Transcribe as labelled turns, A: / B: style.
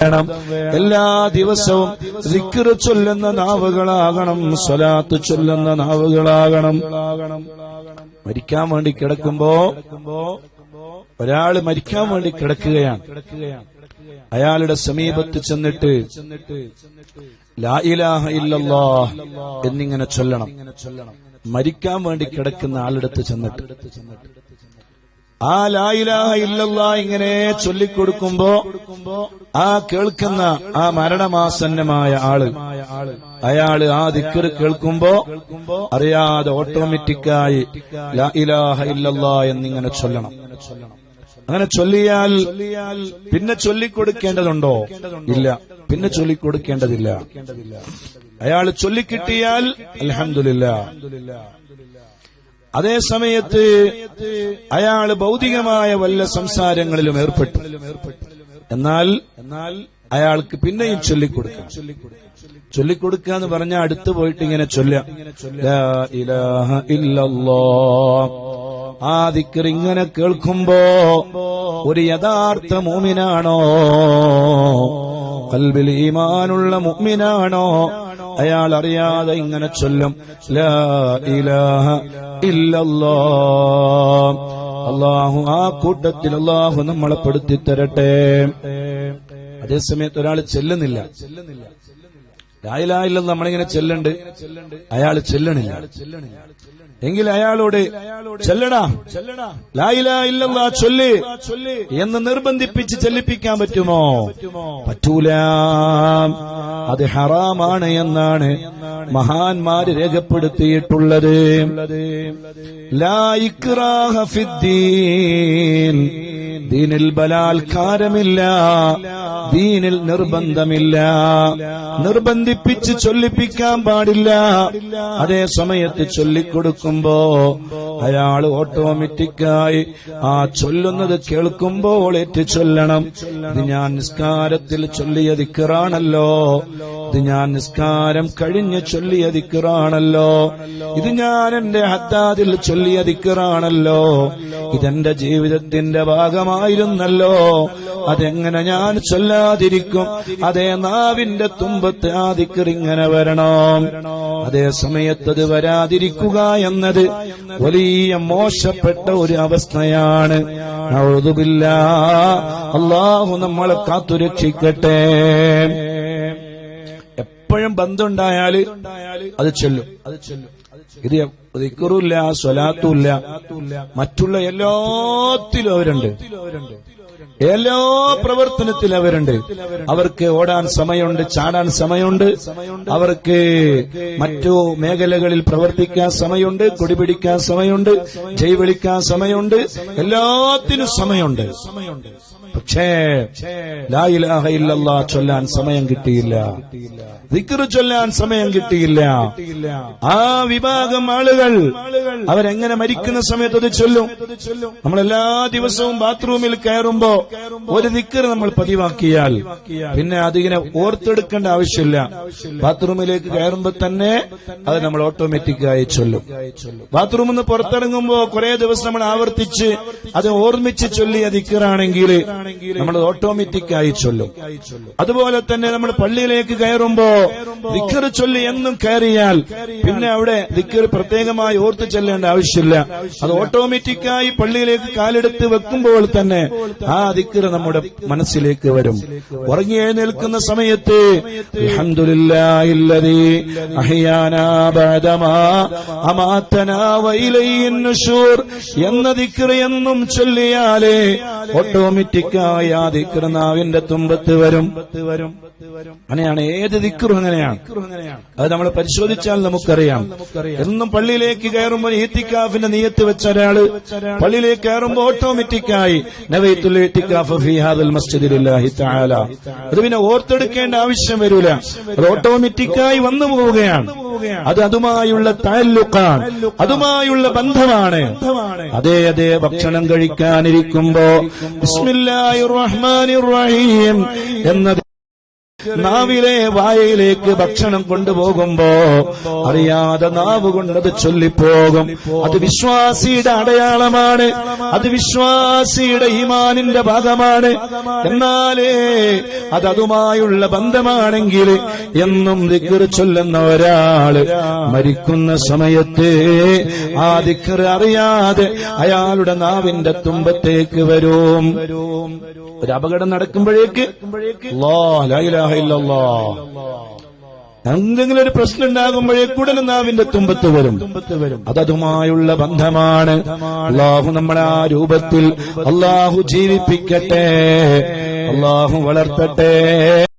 A: വേണം. എല്ലാ ദിവസവും ദിക്ർ ചൊല്ലുന്ന നാവുകളാകണം, സ്വലാത്ത് ചൊല്ലുന്ന നാവുകളാകണം. മരിക്കാൻ വേണ്ടി കിടക്കുമ്പോ ഒരാള് മരിക്കാൻ വേണ്ടി കിടക്കുകയാണ്. അയാളുടെ സമീപത്ത് ചെന്നിട്ട് ലാ ഇലാഹ ഇല്ലല്ലാഹ് എന്നിങ്ങനെ ചൊല്ലണം. മരിക്കാൻ വേണ്ടി കിടക്കുന്ന ആളുടെ ചെന്നിട്ട് ആ ലാ ഇലാഹ ഇല്ലല്ലാഹ് ഇങ്ങനെ ചൊല്ലിക്കൊടുക്കുമ്പോ ആ കേൾക്കുന്ന ആ മരണമാസന്നമായ അയാള് ആ ദിക്ർ കേൾക്കുമ്പോ അറിയാതെ ഓട്ടോമാറ്റിക്കായി ലാ ഇലാഹ ഇല്ലല്ലാഹ് എന്നിങ്ങനെ ചൊല്ലണം. അങ്ങനെ ചൊല്ലിയാൽ പിന്നെ ചൊല്ലിക്കൊടുക്കേണ്ടതുണ്ടോ? ഇല്ല, പിന്നെ ചൊല്ലിക്കൊടുക്കേണ്ടതില്ല. അയാൾ ചൊല്ലിക്കിട്ടിയാൽ അൽഹംദുലില്ലാഹ്. അതേ സമയത്ത് അയാൾ ഭൗതികമായ വല്ല സംസാരങ്ങളിലും ഏർപ്പെട്ടു, എന്നാൽ അയാൾക്ക് പിന്നെയും ചൊല്ലിക്കൊടുക്കാം. ചൊല്ലിക്കൊടുക്കുക എന്ന് പറഞ്ഞാൽ അടുത്ത് പോയിട്ട് ഇങ്ങനെ ചൊല്ലാം, ലാ ഇലാഹ ഇല്ലല്ലാഹ്. ആ ദിക്ർ ഇങ്ങനെ കേൾക്കുമ്പോ ഒരു യഥാർത്ഥ മുഅ്മിനാണോ, ഖൽബിൽ ഈമാനുള്ള മുഅ്മിനാണോ, അയാൾ അറിയാതെ ഇങ്ങനെ ചൊല്ലും, ലാ ഇലാഹ ഇല്ലല്ലാഹ്. അല്ലാഹു ആ കൂട്ടത്തിൽ അല്ലാഹു നമ്മളെ പെടുത്തി തരട്ടെ. അതേസമയത്ത് ഒരാൾ ചെല്ലുന്നില്ല, ലാ ഇലാഹ ഇല്ലല്ലാഹ് നമ്മളിങ്ങനെ ചെല്ലുണ്ട്, അയാൾ ചെല്ലണില്ല, എങ്കിൽ അയാളോട് ചെല്ലടാ, ലാ ഇലാഹ ഇല്ലല്ലാഹ് ചൊല്ല് എന്ന് നിർബന്ധിപ്പിച്ച് ചെല്ലിപ്പിക്കാൻ പറ്റുമോ? പറ്റൂല. അത് ഹറാമാണ് എന്നാണ് മഹാന്മാര് രേഖപ്പെടുത്തിയിട്ടുള്ളത്. ലാ ഇക്റാഹ ഫിദ്ദീൻ. ദീനിൽ ബലാത്കാരമില്ല, ദീനിൽ നിർബന്ധമില്ല, നിർബന്ധിപ്പിച്ച് ചൊല്ലിപ്പിക്കാൻ പാടില്ല. അതേ സമയത്ത് ചൊല്ലിക്കൊടുക്കുമ്പോ അയാൾ ഓട്ടോമാറ്റിക്കായി ആ ചൊല്ലുന്നത് കേൾക്കുമ്പോൾ ഏറ്റു ചൊല്ലണം. ഇത് ഞാൻ നിസ്കാരത്തിൽ ചൊല്ലിയ ദിക്റാണല്ലോ, ഇത് ഞാൻ നിസ്കാരം കഴിഞ്ഞ് ചൊല്ലിയ ദിക്റാണല്ലോ, ഇത് ഞാൻ എന്റെ ഹദ്ദാദിൽ ചൊല്ലിയ ദിക്റാണല്ലോ, ഇതെന്റെ ജീവിതത്തിന്റെ ഭാഗമായിരുന്നല്ലോ, അതെങ്ങനെ ഞാൻ ചൊല്ലാതിരിക്കും? അതേ നാവിന്റെ തുമ്പത്ത് ആ ദിക്ർ ഇങ്ങനെ വരണം. അതേ സമയത്ത് അത് വരാതിരിക്കുക എന്നത് വലിയ മോശപ്പെട്ട ഒരു അവസ്ഥയാണ്. നഊദു ബില്ലാഹ്. അല്ലാഹു നമ്മളെ കാത്തുരക്ഷിക്കട്ടെ. എപ്പോഴും ബന്ധമുണ്ടായാല് അത് ചൊല്ലും. ഇത് ദിക്റുമില്ല, സ്വലാത്തുമില്ല, മറ്റുള്ള എല്ലാത്തിലും അവരുണ്ട്, എല്ലാ പ്രവർത്തനത്തിൽ അവരുണ്ട്. അവർക്ക് ഓടാൻ സമയമുണ്ട്, ചാടാൻ സമയമുണ്ട്, അവർക്ക് മറ്റു മേഖലകളിൽ പ്രവർത്തിക്കാൻ സമയമുണ്ട്, കൊടിപിടിക്കാൻ സമയമുണ്ട്, ജയ് വിളിക്കാൻ സമയമുണ്ട്, എല്ലാത്തിനും സമയമുണ്ട്. പക്ഷേ ലാ ഇലാഹ ഇല്ലല്ലാഹ് ചൊല്ലാൻ സമയം കിട്ടിയില്ല, ദിക്ർ ചൊല്ലാൻ സമയം കിട്ടിയില്ല. ആ വിഭാഗം ആളുകൾ അവരെങ്ങനെ മരിക്കുന്ന സമയത്ത് അത് ചൊല്ലും. നമ്മളെല്ലാ ദിവസവും ബാത്റൂമിൽ കയറുമ്പോ ഒരു ദിക്ർ നമ്മൾ പതിവാക്കിയാൽ പിന്നെ അതിങ്ങനെ ഓർത്തെടുക്കേണ്ട ആവശ്യമില്ല. ബാത്റൂമിലേക്ക് കയറുമ്പോ തന്നെ അത് നമ്മൾ ഓട്ടോമാറ്റിക്കായി ചൊല്ലും. ബാത്റൂമിൽ നിന്ന് പുറത്തിറങ്ങുമ്പോ കുറെ ദിവസം നമ്മൾ ആവർത്തിച്ച് അത് ഓർമ്മിച്ച് ചൊല്ലിയ ദിക്റാണെങ്കിൽ നമ്മൾ ഓട്ടോമാറ്റിക്കായി ചൊല്ലും. അതുപോലെ തന്നെ നമ്മൾ പള്ളിയിലേക്ക് കയറുമ്പോ ദിക്ർ ചൊല്ലി എന്നും കയറിയാൽ പിന്നെ അവിടെ ദിക്ർ പ്രത്യേകമായി ഓർത്ത് ചെല്ലേണ്ട ആവശ്യമില്ല. അത് ഓട്ടോമാറ്റിക്കായി പള്ളിയിലേക്ക് കാലെടുത്ത് വെക്കുമ്പോൾ തന്നെ ആ ദിക്ർ നമ്മുടെ മനസ്സിലേക്ക് വരും. ഉറങ്ങി എഴുന്നേൽക്കുന്ന സമയത്ത് അൽഹംദുലില്ലാഹില്ലദീ അഹ്യാനാ ബഅദമാ അമാതനാ വഇലൈഹിൻ നുശൂർ എന്ന ദിക്ർ എന്നും ചൊല്ലിയാലേ ഓട്ടോമാറ്റിക്കായി ആ ദിക്ർ നാവിന്റെ തുമ്പത്ത് വരും. അങ്ങനെയാണ് ഏത് ദിക്റും അങ്ങനെയാണ്. അത് നമ്മൾ പരിശോധിച്ചാൽ നമുക്കറിയാം. എന്നും പള്ളിയിലേക്ക് കയറുമ്പോൾ ഇത്തിക്കാഫിന്റെ നിയത്ത് വെച്ച ഒരാള് പള്ളിയിലേക്ക് കയറുമ്പോൾ ഓട്ടോമാറ്റിക്കായി നവൈത്തുൽ ഇത്തിക്കാഫ് ഫീ ഹാദൽ മസ്ജിദി ലില്ലാഹി തആല, അത് പിന്നെ ഓർത്തെടുക്കേണ്ട ആവശ്യം വരൂല, അത് ഓട്ടോമാറ്റിക്കായി വന്നു പോവുകയാണ്. അത് അതുമായുള്ള തഅല്ലുഖാണ്, അതുമായുള്ള ബന്ധമാണ്. അതേ ഭക്ഷണം കഴിക്കാനിരിക്കുമ്പോ ബിസ്മില്ലാഹിർ റഹ്മാനിർ റഹീം എന്ന നാവിലെ വായയിലേക്ക് ഭക്ഷണം കൊണ്ടുപോകുമ്പോ അറിയാതെ നാവ് കൊണ്ടത് ചൊല്ലിപ്പോകും. അത് വിശ്വാസിയുടെ അടയാളമാണ്, അത് വിശ്വാസിയുടെ ഈമാനിന്റെ ഭാഗമാണ്. എന്നാലേ അതുമായുള്ള ബന്ധമാണെങ്കിൽ എന്നും ദിക്ർ ചൊല്ലുന്ന ഒരാള് മരിക്കുന്ന സമയത്ത് ആ ദിക്ർ അറിയാതെ അയാളുടെ നാവിന്റെ തുമ്പത്തേക്ക് വരും. ഒരു അപകടം നടക്കുമ്പോഴേക്ക് ലാ ഇലാഹ ഇല്ലല്ലാഹ്, എന്തെങ്കിലും ഒരു പ്രശ്നം ഉണ്ടാകുമ്പോഴേക്കുടനെ നാവിന്റെ തുമ്പത്ത് വരും. അതുമായുള്ള ബന്ധമാണ്. അല്ലാഹു നമ്മളെ ആ രൂപത്തിൽ അല്ലാഹു ജീവിപ്പിക്കട്ടെ, അല്ലാഹു വളർത്തട്ടെ.